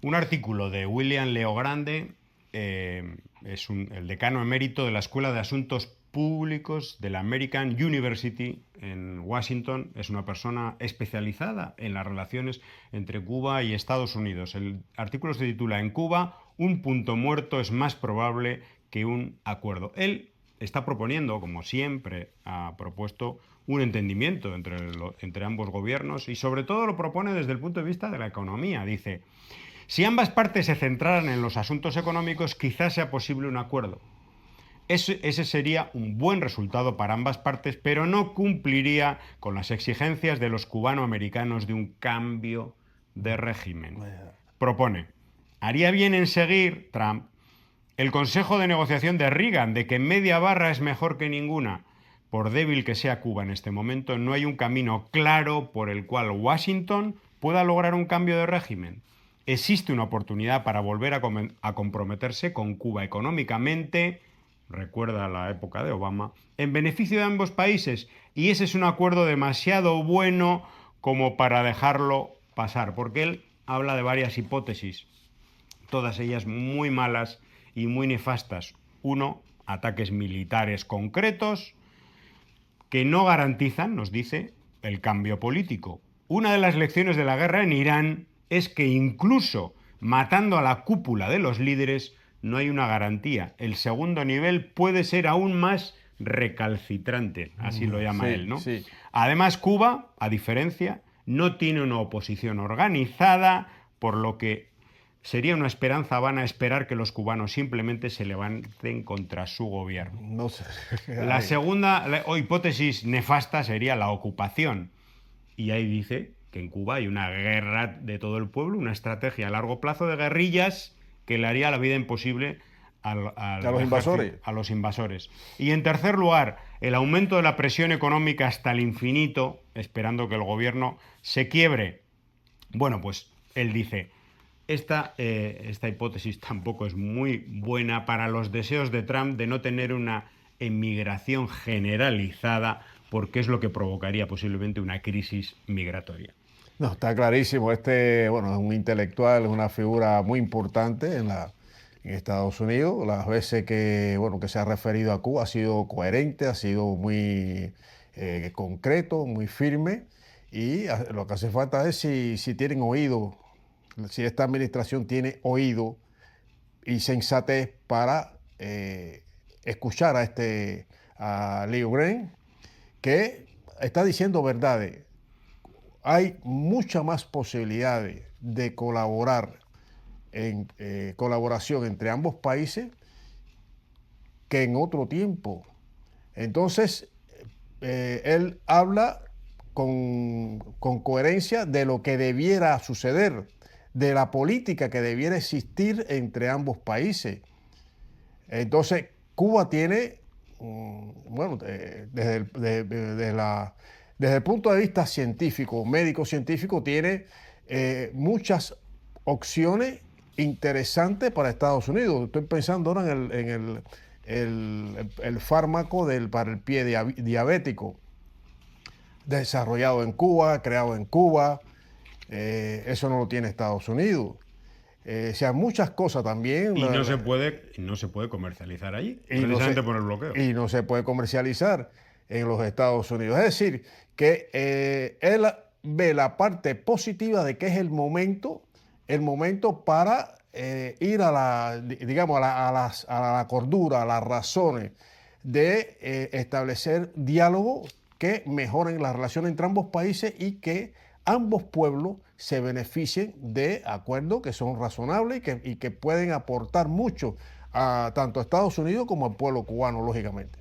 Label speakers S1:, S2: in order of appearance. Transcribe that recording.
S1: Un artículo de William Leo Grande, el decano emérito de la Escuela de Asuntos Públicos de la American University en Washington. Es una persona especializada en las relaciones entre Cuba y Estados Unidos. El artículo se titula "En Cuba, un punto muerto es más probable que un acuerdo". Él está proponiendo, como siempre ha propuesto, un entendimiento entre ambos gobiernos, y sobre todo lo propone desde el punto de vista de la economía. Dice: si ambas partes se centraran en los asuntos económicos, quizás sea posible un acuerdo. Ese sería un buen resultado para ambas partes, pero no cumpliría con las exigencias de los cubanoamericanos de un cambio de régimen. Propone: haría bien en seguir, Trump, el consejo de negociación de Reagan, de que media barra es mejor que ninguna. Por débil que sea Cuba en este momento, no hay un camino claro por el cual Washington pueda lograr un cambio de régimen. Existe una oportunidad para volver a comprometerse con Cuba económicamente, recuerda la época de Obama, en beneficio de ambos países, y ese es un acuerdo demasiado bueno como para dejarlo pasar, porque él habla de varias hipótesis, todas ellas muy malas y muy nefastas. Uno, ataques militares concretos que no garantizan, nos dice, el cambio político. Una de las lecciones de la guerra en Irán es que incluso matando a la cúpula de los líderes no hay una garantía. El segundo nivel puede ser aún más recalcitrante, así lo llama
S2: Sí,
S1: él, ¿no?
S2: sí.
S1: Además, Cuba, a diferencia, no tiene una oposición organizada, por lo que sería una esperanza vana esperar que los cubanos simplemente se levanten contra su gobierno.
S2: No sé.
S1: La segunda hipótesis nefasta sería la ocupación. Y ahí dice que en Cuba hay una guerra de todo el pueblo, una estrategia a largo plazo de guerrillas que le haría la vida imposible
S2: A los invasores.
S1: a los invasores. Y en tercer lugar, el aumento de la presión económica hasta el infinito, esperando que el gobierno se quiebre. Bueno, pues él dice: esta hipótesis tampoco es muy buena para los deseos de Trump de no tener una emigración generalizada, porque es lo que provocaría posiblemente una crisis migratoria.
S2: No, está clarísimo. Bueno, es un intelectual, es una figura muy importante en Estados Unidos. Las veces que se ha referido a Cuba ha sido coherente, ha sido muy concreto, muy firme. Y lo que hace falta es si tienen oído, si esta administración tiene oído y sensatez para escuchar a Leo Green, que está diciendo verdades. Hay muchas más posibilidades de colaborar en colaboración entre ambos países que en otro tiempo. Entonces, él habla con coherencia de lo que debiera suceder, de la política que debiera existir entre ambos países. Entonces, Cuba tiene, desde el punto de vista científico, médico-científico, tiene muchas opciones interesantes para Estados Unidos. Estoy pensando ahora en el fármaco para el pie diabético, desarrollado en Cuba, creado en Cuba. Eso no lo tiene Estados Unidos. O sea, muchas cosas también.
S1: Y no se puede comercializar allí,
S2: y
S1: precisamente por el bloqueo.
S2: y no se puede comercializar en los Estados Unidos. Es decir, que él ve la parte positiva de que es el momento para ir digamos, a la cordura, a las razones de establecer diálogo que mejoren la relación entre ambos países y que ambos pueblos se beneficien de acuerdos que son razonables y que pueden aportar mucho tanto a Estados Unidos como al pueblo cubano, lógicamente.